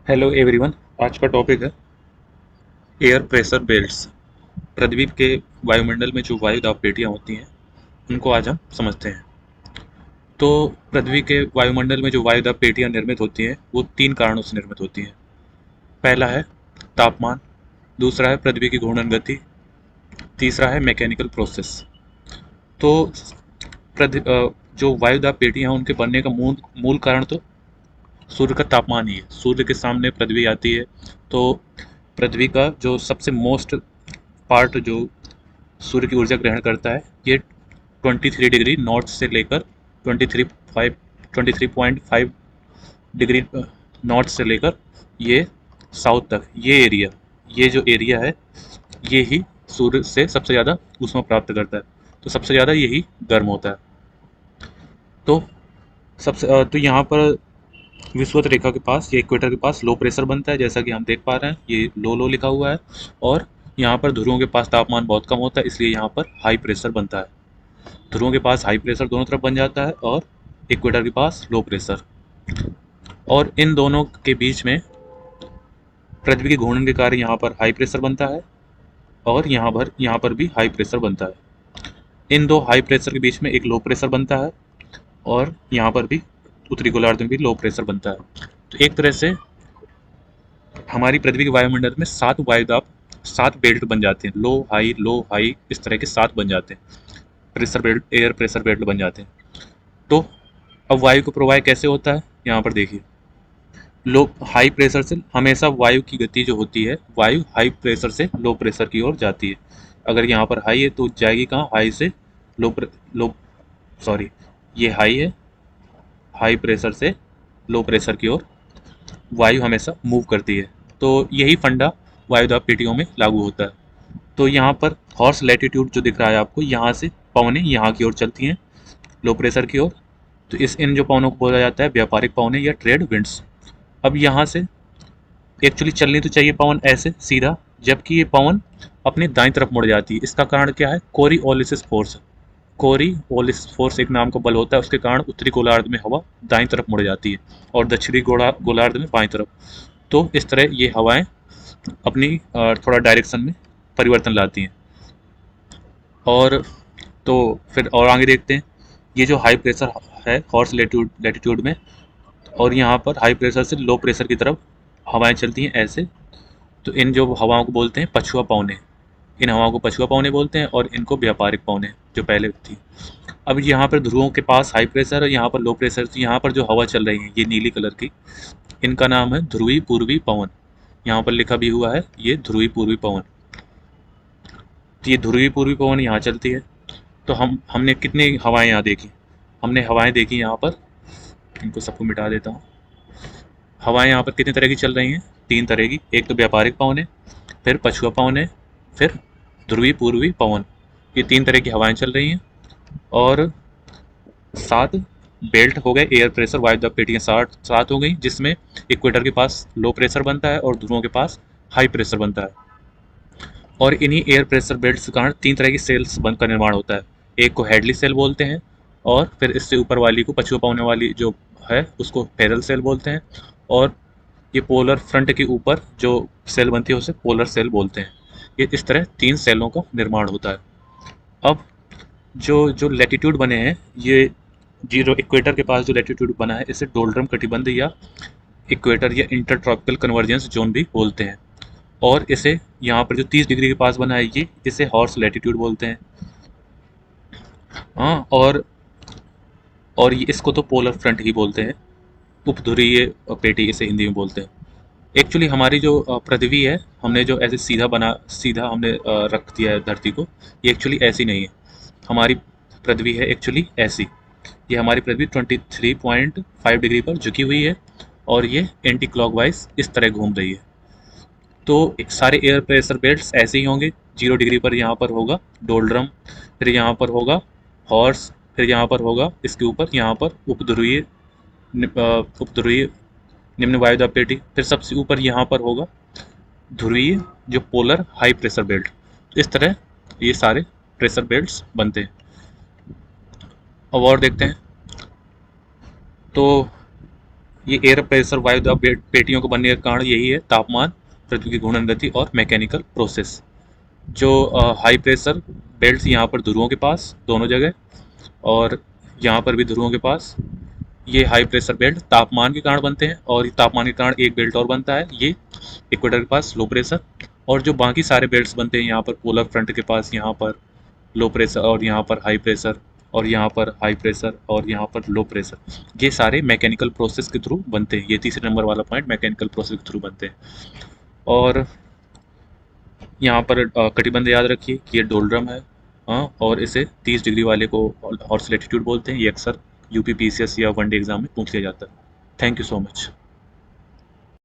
Hello everyone. आज का topic है एयर प्रेशर बेल्ट्स। पृथ्वी के वायुमंडल में जो वायु दाब पेटियां होती हैं उनको आज हम समझते हैं। तो पृथ्वी के वायुमंडल में जो वायु दाब पेटियां निर्मित होती हैं वो तीन कारणों से निर्मित होती हैं। पहला है तापमान, दूसरा है पृथ्वी की घूर्णन गति, तीसरा है मैकेनिकल प्रोसेस। तो जो वायु दाब पेटियां हैं उनके बनने का मूल मूल कारण तो सूर्य का तापमान ही है। सूर्य के सामने पृथ्वी आती है तो पृथ्वी का जो सबसे मोस्ट पार्ट जो सूर्य की ऊर्जा ग्रहण करता है ये 23 डिग्री नॉर्थ से लेकर 23.5 डिग्री नॉर्थ से लेकर ये साउथ तक, ये जो एरिया है ये ही सूर्य से सबसे ज़्यादा ऊष्मा प्राप्त करता है। तो सबसे ज़्यादा यही गर्म होता है। तो तो यहाँ पर विषुवत रेखा के पास या इक्वेटर के पास लो प्रेशर बनता है, जैसा कि हम देख पा रहे हैं ये लो लो लिखा हुआ है। और यहाँ पर ध्रुवों के पास तापमान बहुत कम होता है, इसलिए यहाँ पर हाई प्रेशर बनता है। ध्रुवों के पास हाई प्रेशर दोनों तरफ बन जाता है और इक्वेटर के पास लो प्रेशर। और इन दोनों के बीच में पृथ्वी के घूर्णन के कारण यहाँ पर हाई प्रेशर बनता है और यहाँ पर भी हाई प्रेशर बनता है। इन दो हाई प्रेशर के बीच में एक लो प्रेशर बनता है और यहाँ पर भी उत्तरी गोलार्ध में भी लो प्रेशर बनता है। तो एक तरह से हमारी पृथ्वी के वायुमंडल में सात वायुदाब, सात बेल्ट बन जाते हैं। लो हाई इस तरह के सात बन जाते हैं। Pressure belt, air pressure belt बन जाते हैं। तो अब वायु का प्रवाह कैसे होता है यहाँ पर देखिए। लो हाई प्रेशर से हमेशा वायु की गति जो होती है, वायु हाई प्रेशर से लो प्रेशर की ओर जाती है। अगर यहाँ पर हाई है तो जाएगी कहाँ, हाई से लो लो सॉरी, ये हाई है, हाई प्रेशर से लो प्रेशर की ओर वायु हमेशा मूव करती है। तो यही फंडा वायुदाब पेटियों में लागू होता है। तो यहाँ पर हॉर्स लैटिट्यूड जो दिख रहा है आपको, यहाँ से पवनें यहाँ की ओर चलती हैं, लो प्रेशर की ओर। तो इन जो पवनों को बोला जाता है व्यापारिक पवनें या ट्रेड विंड्स। अब यहाँ से एक्चुअली चलनी तो चाहिए पवन ऐसे सीधा, जबकि ये पवन अपनी दाईं तरफ मुड़ जाती है। इसका कारण क्या है? कोरियोलिसिस फोर्स। कोरियोलिसिस फोर्स एक नाम का बल होता है, उसके कारण उत्तरी गोलार्ध में हवा दाईं तरफ मुड़ जाती है और दक्षिणी गोलार्ध में बाईं तरफ। तो इस तरह ये हवाएं अपनी थोड़ा डायरेक्शन में परिवर्तन लाती हैं। और तो फिर और आगे देखते हैं। ये जो हाई प्रेशर है हॉर्स लैटिट्यूड में, और यहाँ पर हाई प्रेशर से लो प्रेशर की तरफ हवाएं चलती हैं ऐसे। तो इन जो हवाओं को बोलते हैं पछुआ पवनें। इन हवाओं को पछुआ पवनें बोलते हैं और इनको व्यापारिक पवनें जो पहले थी। अब यहाँ पर ध्रुवों के पास हाई प्रेशर है, यहाँ पर लो प्रेशर। तो यहाँ पर जो हवा चल रही है ये नीली कलर की, इनका नाम है ध्रुवी पूर्वी पवन। यहाँ पर लिखा भी हुआ है ये ध्रुवी पूर्वी पवन। तो ये ध्रुवी पूर्वी पवन यहाँ चलती है। तो हमने कितनी हवाएं यहाँ देखी? हमने हवाएं देखी यहाँ पर, इनको सबको मिटा देता हूँ। हवाएं यहाँ पर कितनी तरह की चल रही हैं? तीन तरह की। एक तो व्यापारिक पवन है, फिर पछुआ पवन है, फिर ध्रुवी पूर्वी पवन। ये तीन तरह की हवाएं चल रही हैं। और सात बेल्ट हो गए एयर प्रेशर वायुदाब पेटियां, सात हो गई, जिसमें इक्वेटर के पास लो प्रेशर बनता है और ध्रुवों के पास हाई प्रेशर बनता है। और इन्हीं एयर प्रेशर बेल्ट्स के कारण तीन तरह की सेल्स बन का निर्माण होता है। एक को हेडली सेल बोलते हैं, और फिर इससे ऊपर वाली को पछुआ पवने वाली जो है उसको फेरल सेल बोलते हैं। और ये पोलर फ्रंट के ऊपर जो सेल बनती है उसे पोलर सेल बोलते हैं। ये इस तरह तीन सेलों का निर्माण होता है। अब जो जो लैटिट्यूड बने हैं, ये जीरो इक्वेटर के पास जो लैटिट्यूड बना है इसे डोल्ड्रम कटिबंध या इक्वेटर या इंटर ट्रॉपिकल कन्वर्जेंस जोन भी बोलते हैं। और इसे यहाँ पर जो 30 डिग्री के पास बना है ये, इसे हॉर्स लैटिट्यूड बोलते हैं। हाँ, और ये इसको तो पोलर फ्रंट ही बोलते हैं। उपध्रुवीय पेटी इसे हिंदी में बोलते हैं। एक्चुअली हमारी जो पृथ्वी है, हमने जो ऐसे सीधा हमने रख दिया है धरती को, ये एक्चुअली ऐसी नहीं है। हमारी पृथ्वी है एक्चुअली ऐसी। ये हमारी पृथ्वी 23.5 डिग्री पर झुकी हुई है और ये एंटी क्लॉकवाइज इस तरह घूम रही है। तो सारे एयर प्रेशर बेल्ट्स ऐसे ही होंगे। 0 डिग्री पर यहाँ पर होगा डोल्ड्रम, फिर यहाँ पर होगा हॉर्स, फिर यहाँ पर होगा इसके ऊपर यहाँ पर उपध्रुवीय निम्न वायुदाब पेटी, फिर सबसे ऊपर यहाँ पर होगा ध्रुवीय जो पोलर हाई प्रेशर बेल्ट। इस तरह ये सारे प्रेशर बेल्ट्स बनते हैं। अब और देखते हैं। तो ये एयर प्रेशर वायु दाब पेटियों को बनने का कारण यही है, तापमान, पृथ्वी की घूर्णन गति और मैकेनिकल प्रोसेस। जो हाई प्रेशर बेल्ट यहाँ पर ध्रुवों के पास दोनों जगह, और यहाँ पर भी ध्रुवों के पास, ये हाई प्रेशर बेल्ट तापमान के कारण बनते हैं, और तापमान के कारण एक बेल्ट और बनता है, ये इक्वेटर के पास लो प्रेशर। और जो बाकी सारे बेल्ट्स बनते हैं यहाँ पर पोलर फ्रंट के पास, यहाँ पर लो प्रेशर, और यहाँ पर हाई प्रेशर, और यहाँ पर हाई प्रेशर, और यहाँ पर लो प्रेशर, ये सारे मैकेनिकल प्रोसेस के थ्रू बनते हैं। ये तीसरे नंबर वाला पॉइंट, मैकेनिकल प्रोसेस के थ्रू बनते हैं। और यहाँ पर कटिबंध याद रखिए कि ये डोलड्रम है, हाँ, और इसे 30 डिग्री वाले को हॉर्स लैटिट्यूड बोलते हैं। ये अक्सर यूपी पीसीएस या वनडे एग्जाम में पूछ लिया जाता है। Thank you so much.